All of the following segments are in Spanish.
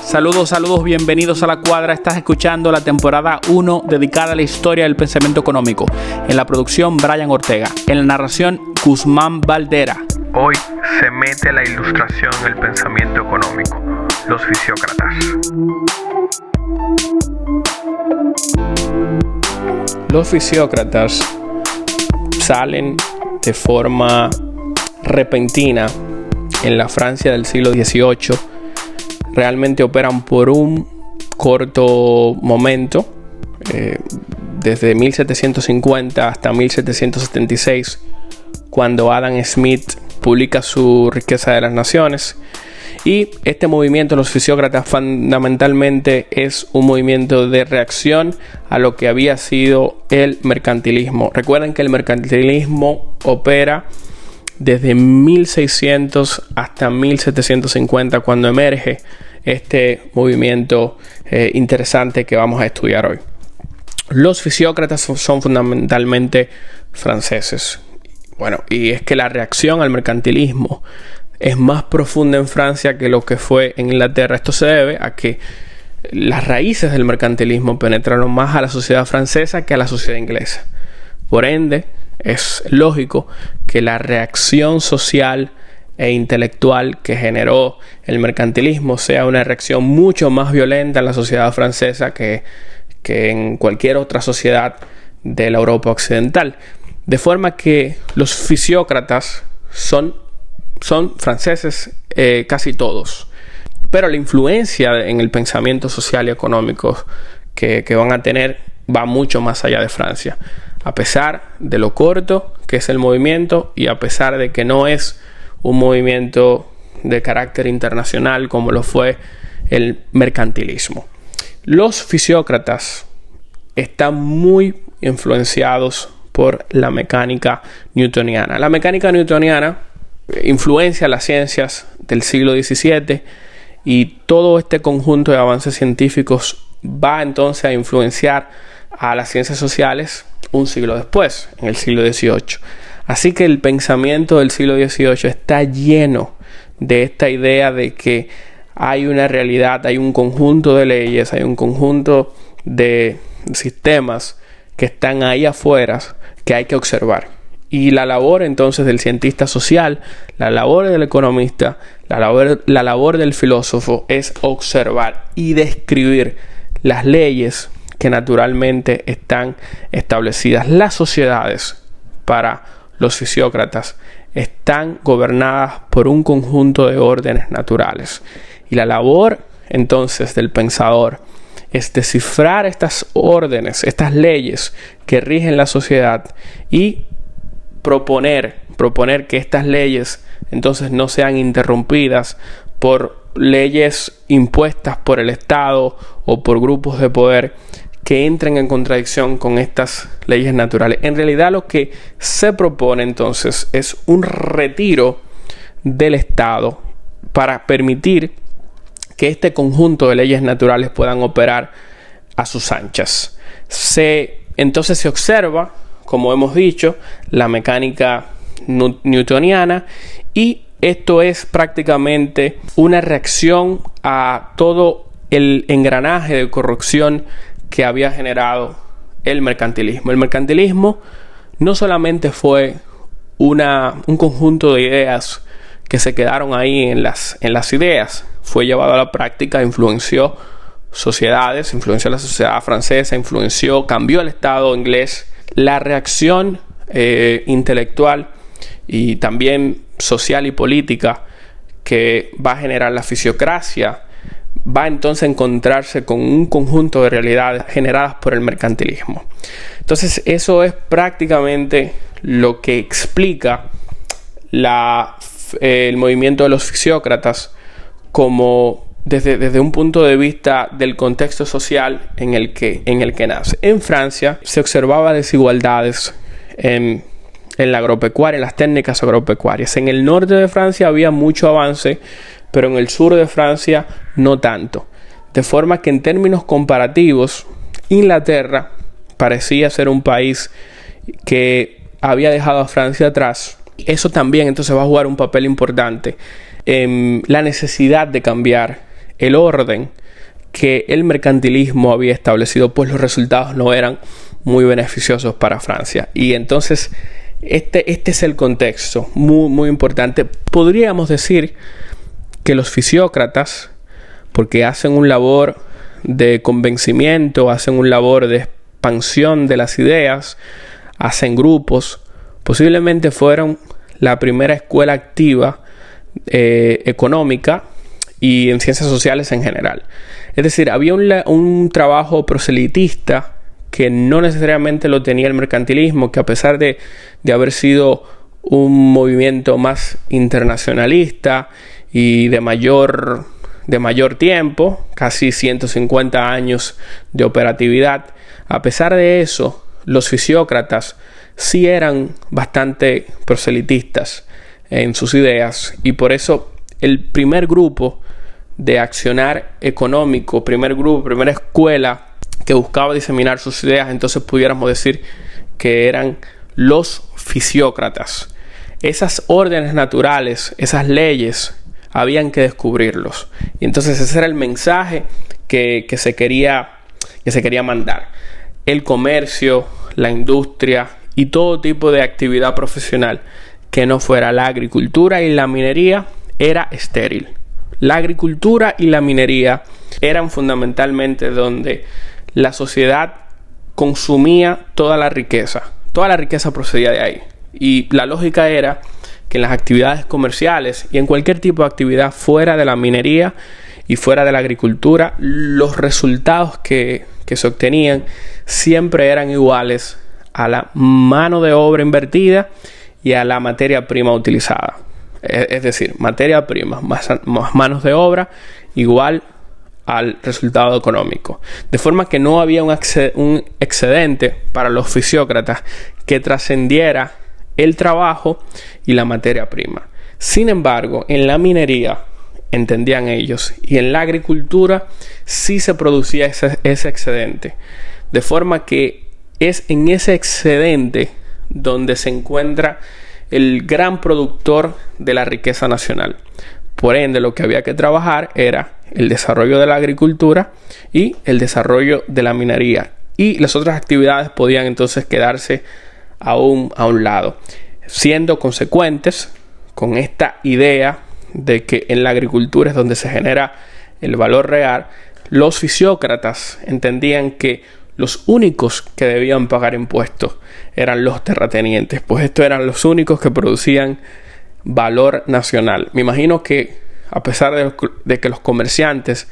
Saludos, bienvenidos a La Cuadra. Estás escuchando la temporada 1 dedicada a la historia del pensamiento económico. En la producción, Brian Ortega. En la narración, Guzmán Valdera. Hoy se mete la ilustración en el pensamiento económico, los fisiócratas. Los fisiócratas salen de forma repentina en la Francia del siglo XVIII. Realmente operan por un corto momento, desde 1750 hasta 1776, cuando Adam Smith publica su Riqueza de las Naciones. Y este movimiento, los fisiócratas, fundamentalmente es un movimiento de reacción a lo que había sido el mercantilismo. Recuerden que el mercantilismo opera desde 1600 hasta 1750, cuando emerge este movimiento interesante que vamos a estudiar hoy. Los fisiócratas son fundamentalmente franceses. Bueno, y es que la reacción al mercantilismo es más profunda en Francia que lo que fue en Inglaterra. Esto se debe a que las raíces del mercantilismo penetraron más a la sociedad francesa que a la sociedad inglesa. Por ende, es lógico que la reacción social e intelectual que generó el mercantilismo sea una reacción mucho más violenta en la sociedad francesa que en cualquier otra sociedad de la Europa occidental. De forma que los fisiócratas son franceses casi todos. Pero la influencia en el pensamiento social y económico que van a tener va mucho más allá de Francia. A pesar de lo corto que es el movimiento y a pesar de que no es un movimiento de carácter internacional como lo fue el mercantilismo. Los fisiócratas están muy influenciados por la mecánica newtoniana. La mecánica newtoniana influencia las ciencias del siglo XVII y todo este conjunto de avances científicos va entonces a influenciar a las ciencias sociales un siglo después, en el siglo XVIII. Así que el pensamiento del siglo XVIII está lleno de esta idea de que hay una realidad, hay un conjunto de leyes, hay un conjunto de sistemas que están ahí afuera que hay que observar. Y la labor entonces del cientista social, la labor del economista, la labor del filósofo es observar y describir las leyes que naturalmente están establecidas. Las sociedades, para los fisiócratas, están gobernadas por un conjunto de órdenes naturales. Y la labor entonces del pensador es descifrar estas órdenes, estas leyes que rigen la sociedad y proponer que estas leyes entonces no sean interrumpidas por leyes impuestas por el Estado o por grupos de poder que entren en contradicción con estas leyes naturales. En realidad lo que se propone entonces es un retiro del Estado para permitir que este conjunto de leyes naturales puedan operar a sus anchas. Entonces se observa, como hemos dicho, la mecánica newtoniana, y esto es prácticamente una reacción a todo el engranaje de corrupción que había generado el mercantilismo. El mercantilismo no solamente fue un conjunto de ideas que se quedaron ahí en las ideas, fue llevado a la práctica, influenció sociedades, influenció la sociedad francesa, cambió el Estado inglés. La reacción intelectual y también social y política que va a generar la fisiocracia va entonces a encontrarse con un conjunto de realidades generadas por el mercantilismo. Entonces eso es prácticamente lo que explica el movimiento de los fisiócratas como desde un punto de vista del contexto social en el que nace. En Francia se observaba desigualdades en la agropecuaria, en las técnicas agropecuarias. En el norte de Francia había mucho avance, pero en el sur de Francia no tanto. De forma que en términos comparativos, Inglaterra parecía ser un país que había dejado a Francia atrás Eso también entonces va a jugar un papel importante en la necesidad de cambiar el orden que el mercantilismo había establecido, pues los resultados no eran muy beneficiosos para Francia. Y entonces este es el contexto muy, muy importante. Podríamos decir que los fisiócratas, porque hacen un labor de convencimiento, hacen un labor de expansión de las ideas, hacen grupos, posiblemente fueron la primera escuela activa económica y en ciencias sociales en general. Es decir, había un trabajo proselitista que no necesariamente lo tenía el mercantilismo, que a pesar de haber sido un movimiento más internacionalista y de mayor tiempo, casi 150 años de operatividad, a pesar de eso, los fisiócratas sí eran bastante proselitistas en sus ideas, y por eso el primer grupo de accionar económico, primera escuela que buscaba diseminar sus ideas, entonces pudiéramos decir que eran los fisiócratas. Esas órdenes naturales, esas leyes, habían que descubrirlos. Y entonces ese era el mensaje que se quería mandar. El comercio, la industria y todo tipo de actividad profesional que no fuera la agricultura y la minería era estéril. La agricultura y la minería eran fundamentalmente donde la sociedad consumía toda la riqueza. Toda la riqueza procedía de ahí. Y la lógica era que en las actividades comerciales y en cualquier tipo de actividad fuera de la minería y fuera de la agricultura, los resultados que se obtenían siempre eran iguales a la mano de obra invertida y a la materia prima utilizada. Es decir, materia prima más manos de obra igual al resultado económico. De forma que no había un excedente para los fisiócratas que trascendiera el trabajo y la materia prima. Sin embargo, en la minería, entendían ellos, y en la agricultura sí se producía ese excedente. De forma que es en ese excedente donde se encuentra el gran productor de la riqueza nacional. Por ende, lo que había que trabajar era el desarrollo de la agricultura y el desarrollo de la minería. Y las otras actividades podían entonces quedarse a un lado, siendo consecuentes con esta idea de que en la agricultura es donde se genera el valor real. Los fisiócratas entendían que los únicos que debían pagar impuestos eran los terratenientes, pues estos eran los únicos que producían valor nacional. Me imagino que a pesar de que los comerciantes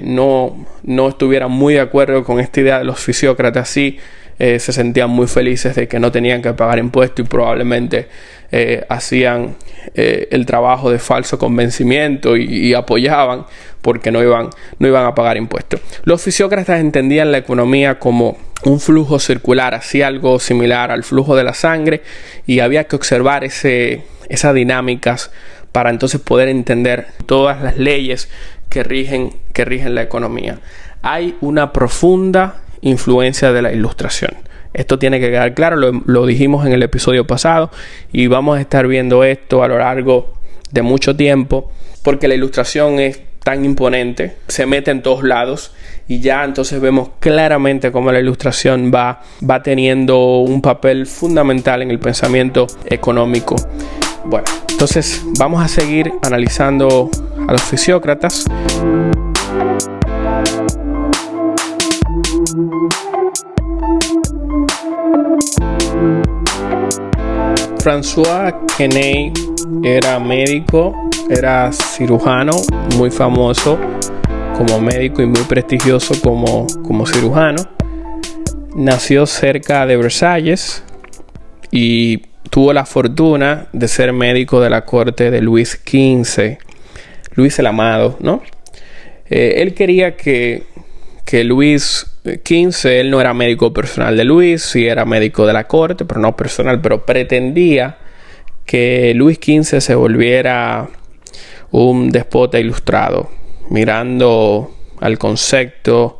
no estuvieran muy de acuerdo con esta idea de los fisiócratas, sí se sentían muy felices de que no tenían que pagar impuestos y probablemente hacían el trabajo de falso convencimiento y apoyaban porque no iban a pagar impuestos. Los fisiócratas entendían la economía como un flujo circular, así algo similar al flujo de la sangre, y había que observar esas dinámicas para entonces poder entender todas las leyes que rigen la economía. Hay una profunda influencia de la Ilustración. Esto tiene que quedar claro, lo dijimos en el episodio pasado y vamos a estar viendo esto a lo largo de mucho tiempo porque la Ilustración es tan imponente, se mete en todos lados y ya entonces vemos claramente cómo la Ilustración va teniendo un papel fundamental en el pensamiento económico. Bueno, entonces vamos a seguir analizando a los fisiócratas. François Quesnay era médico, era cirujano, muy famoso como médico y muy prestigioso como cirujano. Nació cerca de Versalles y tuvo la fortuna de ser médico de la corte de Luis XV, Luis el Amado, ¿no? Él quería que Luis XV, él no era médico personal de Luis, sí era médico de la corte, pero no personal, pero pretendía que Luis XV se volviera un déspota ilustrado, mirando al concepto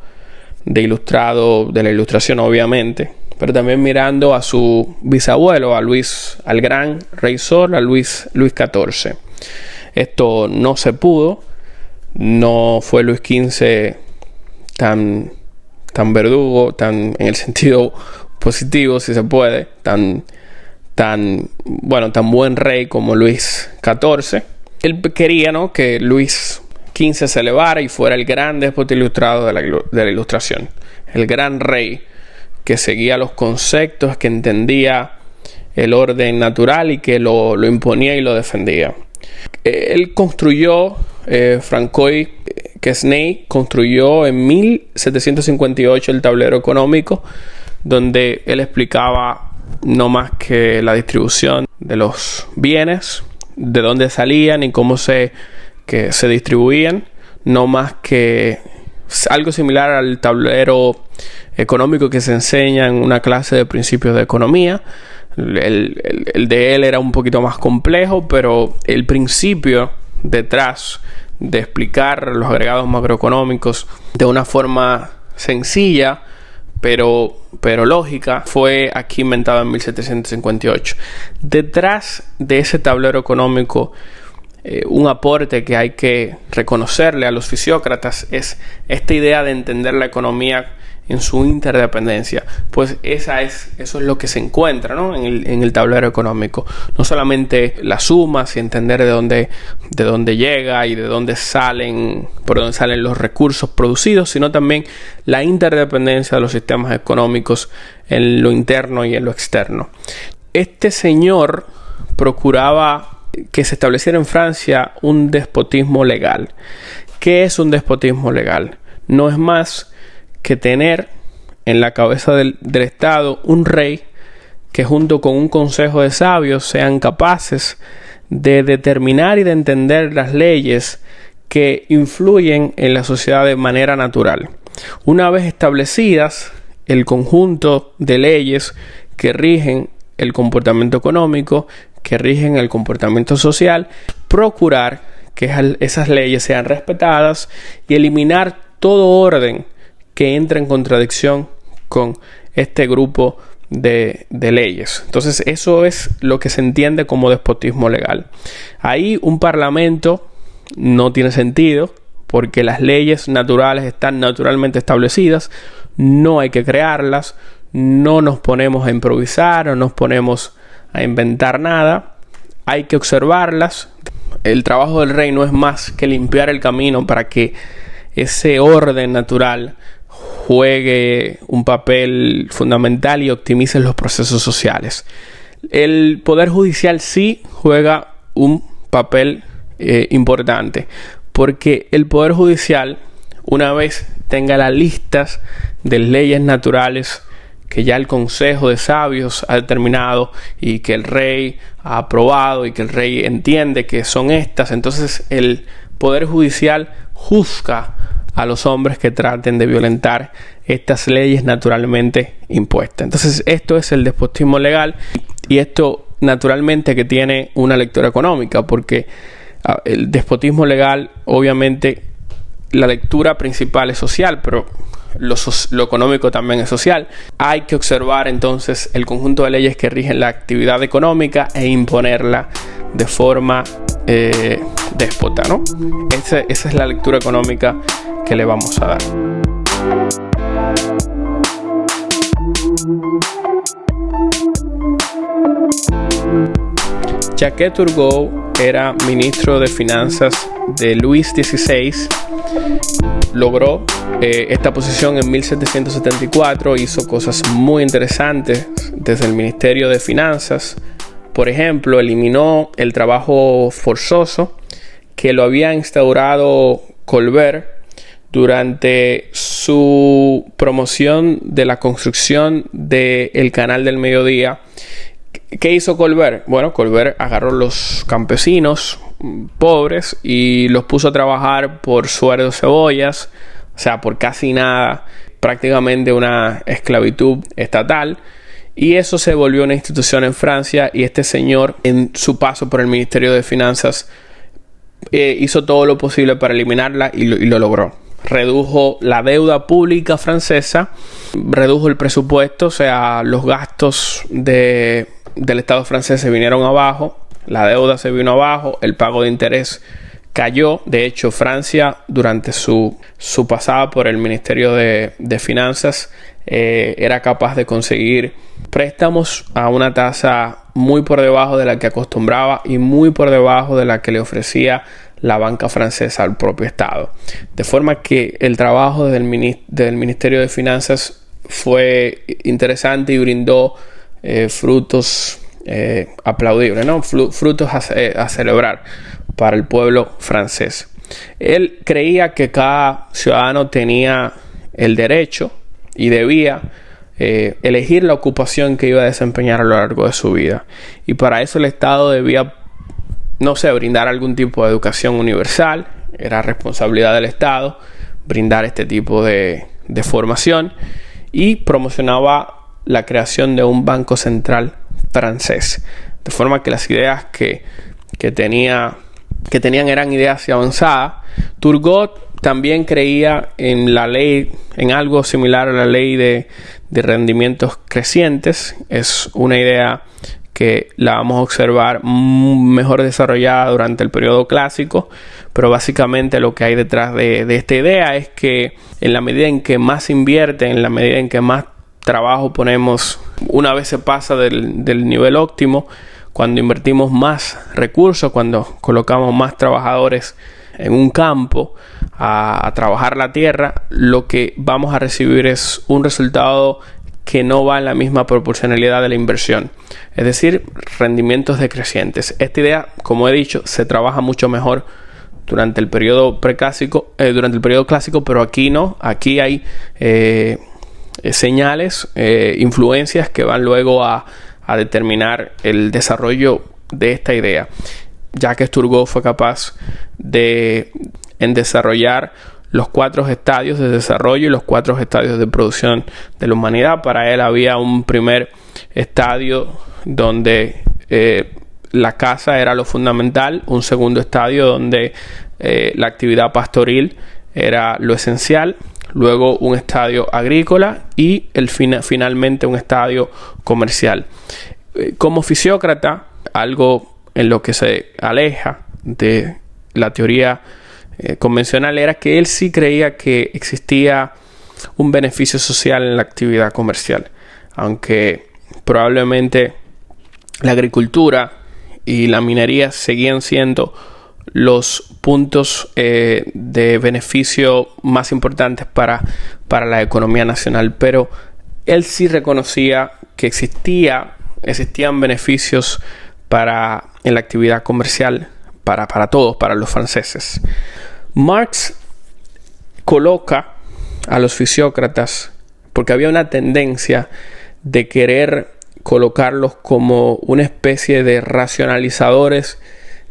de ilustrado, de la Ilustración obviamente, pero también mirando a su bisabuelo, al gran rey Sol, a Luis XIV. Esto no se pudo, no fue Luis XV tan verdugo, en el sentido positivo, si se puede, tan buen rey como Luis XIV. Él quería, ¿no?, que Luis XV se elevara y fuera el gran déspota ilustrado de la Ilustración, el gran rey que seguía los conceptos, que entendía el orden natural y que lo imponía y lo defendía. Él construyó, Francois Quesnay construyó en 1758 el tablero económico, donde él explicaba no más que la distribución de los bienes, de dónde salían y cómo se distribuían, no más que algo similar al tablero económico que se enseña en una clase de principios de economía. El de él era un poquito más complejo, pero el principio detrás de explicar los agregados macroeconómicos de una forma sencilla pero lógica fue aquí inventado en 1758. Detrás de ese tablero económico, un aporte que hay que reconocerle a los fisiócratas es esta idea de entender la economía en su interdependencia. Pues eso es lo que se encuentra, ¿no?, en el tablero económico. No solamente las sumas y entender de dónde llega y por dónde salen los recursos producidos, sino también la interdependencia de los sistemas económicos en lo interno y en lo externo. Este señor procuraba que se estableciera en Francia un despotismo legal. ¿Qué es un despotismo legal? No es más que tener en la cabeza del Estado un rey que junto con un consejo de sabios sean capaces de determinar y de entender las leyes que influyen en la sociedad de manera natural. Una vez establecidas, el conjunto de leyes que rigen el comportamiento económico, que rigen el comportamiento social, procurar que esas leyes sean respetadas y eliminar todo orden que entra en contradicción con este grupo de leyes. Entonces eso es lo que se entiende como despotismo legal. Ahí un parlamento no tiene sentido porque las leyes naturales están naturalmente establecidas, no hay que crearlas, no nos ponemos a improvisar o nos ponemos a inventar nada, hay que observarlas. El trabajo del rey no es más que limpiar el camino para que ese orden natural juegue un papel fundamental y optimice los procesos sociales. El Poder Judicial sí juega un papel importante, porque el Poder Judicial, una vez tenga las listas de leyes naturales que ya el Consejo de Sabios ha determinado y que el rey ha aprobado y que el rey entiende que son estas, entonces el Poder Judicial juzga a los hombres que traten de violentar estas leyes naturalmente impuestas. Entonces esto es el despotismo legal, y esto naturalmente que tiene una lectura económica, porque el despotismo legal, obviamente la lectura principal es social, pero lo económico también es social. Hay que observar entonces el conjunto de leyes que rigen la actividad económica e imponerla de forma déspota, ¿no? Esa es la lectura económica que le vamos a dar. Jacques Turgot era ministro de Finanzas de Luis XVI. Logró esta posición en 1774. Hizo cosas muy interesantes desde el Ministerio de Finanzas. Por ejemplo, eliminó el trabajo forzoso que lo había instaurado Colbert durante su promoción de la construcción del Canal del Mediodía. ¿Qué hizo Colbert? Bueno, Colbert agarró los campesinos pobres y los puso a trabajar por sueldos cebollas, o sea, por casi nada, prácticamente una esclavitud estatal. Y eso se volvió una institución en Francia, y este señor, en su paso por el Ministerio de Finanzas, hizo todo lo posible para eliminarla y lo logró. redujo la deuda pública francesa, redujo el presupuesto, o sea, los gastos del Estado francés se vinieron abajo, la deuda se vino abajo, el pago de interés cayó. De hecho, Francia, durante su pasada por el Ministerio de Finanzas, era capaz de conseguir préstamos a una tasa muy por debajo de la que acostumbraba y muy por debajo de la que le ofrecía la banca francesa al propio Estado. De forma que el trabajo del Ministerio de Finanzas fue interesante y brindó frutos aplaudibles, ¿no? Frutos a celebrar para el pueblo francés. Él creía que cada ciudadano tenía el derecho y debía elegir la ocupación que iba a desempeñar a lo largo de su vida. Y para eso el Estado debía, brindar algún tipo de educación universal. Era responsabilidad del Estado brindar este tipo de formación, y promocionaba la creación de un banco central francés. De forma que las ideas que tenían eran ideas avanzadas. Turgot también creía en la ley, en algo similar a la ley de rendimientos crecientes. Es una idea que la vamos a observar mejor desarrollada durante el periodo clásico, pero básicamente lo que hay detrás de esta idea es que en la medida en que más se invierte, en la medida en que más trabajo ponemos, una vez se pasa del nivel óptimo, cuando invertimos más recursos, cuando colocamos más trabajadores en un campo a trabajar la tierra, lo que vamos a recibir es un resultado que no va en la misma proporcionalidad de la inversión, es decir, rendimientos decrecientes. Esta idea, como he dicho, se trabaja mucho mejor durante el periodo preclásico, durante el periodo clásico, pero aquí no. Aquí hay señales, influencias que van luego a determinar el desarrollo de esta idea. Jacques Turgot fue capaz en desarrollar los 4 estadios de desarrollo y los 4 estadios de producción de la humanidad. Para él había un primer estadio donde la caza era lo fundamental, un segundo estadio donde la actividad pastoril era lo esencial, luego un estadio agrícola y finalmente un estadio comercial. Como fisiócrata, algo en lo que se aleja de la teoría convencional era que él sí creía que existía un beneficio social en la actividad comercial, aunque probablemente la agricultura y la minería seguían siendo los puntos de beneficio más importantes para la economía nacional, pero él sí reconocía que existían beneficios en la actividad comercial para todos, para los franceses. Marx coloca a los fisiócratas, porque había una tendencia de querer colocarlos como una especie de racionalizadores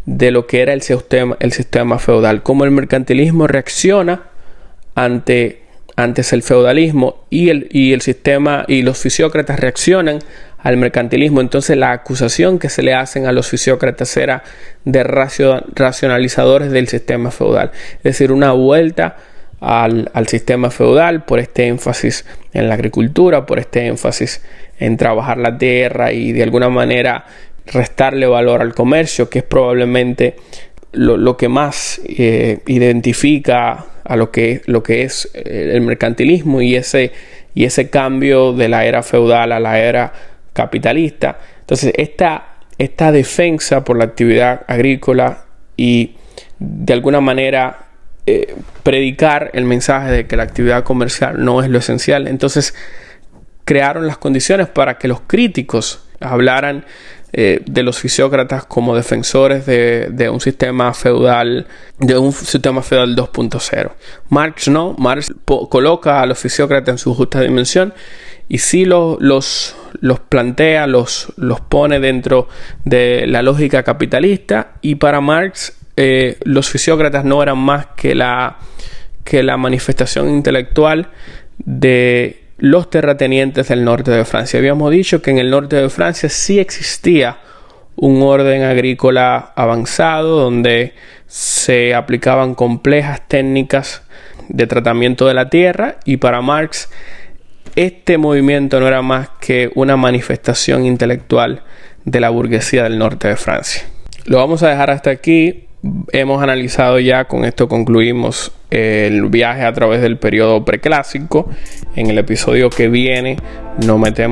de lo que era el sistema feudal. Como el mercantilismo reacciona antes el feudalismo y el sistema, y los fisiócratas reaccionan al mercantilismo, entonces la acusación que se le hacen a los fisiócratas era de racionalizadores del sistema feudal, es decir, una vuelta al sistema feudal por este énfasis en la agricultura, por este énfasis en trabajar la tierra y de alguna manera restarle valor al comercio, que es probablemente lo que más identifica a lo que es el mercantilismo y ese cambio de la era feudal a la era capitalista. Entonces esta defensa por la actividad agrícola y de alguna manera predicar el mensaje de que la actividad comercial no es lo esencial, entonces crearon las condiciones para que los críticos hablaran de los fisiócratas como defensores de un sistema feudal 2.0. Marx no, Marx coloca a los fisiócratas en su justa dimensión y sí los plantea, los pone dentro de la lógica capitalista, y para Marx los fisiócratas no eran más que la manifestación intelectual de los terratenientes del norte de Francia. Habíamos dicho que en el norte de Francia sí existía un orden agrícola avanzado donde se aplicaban complejas técnicas de tratamiento de la tierra, y para Marx este movimiento no era más que una manifestación intelectual de la burguesía del norte de Francia. Lo vamos a dejar hasta aquí. Hemos analizado ya, con esto concluimos el viaje a través del periodo preclásico. En el episodio que viene nos metemos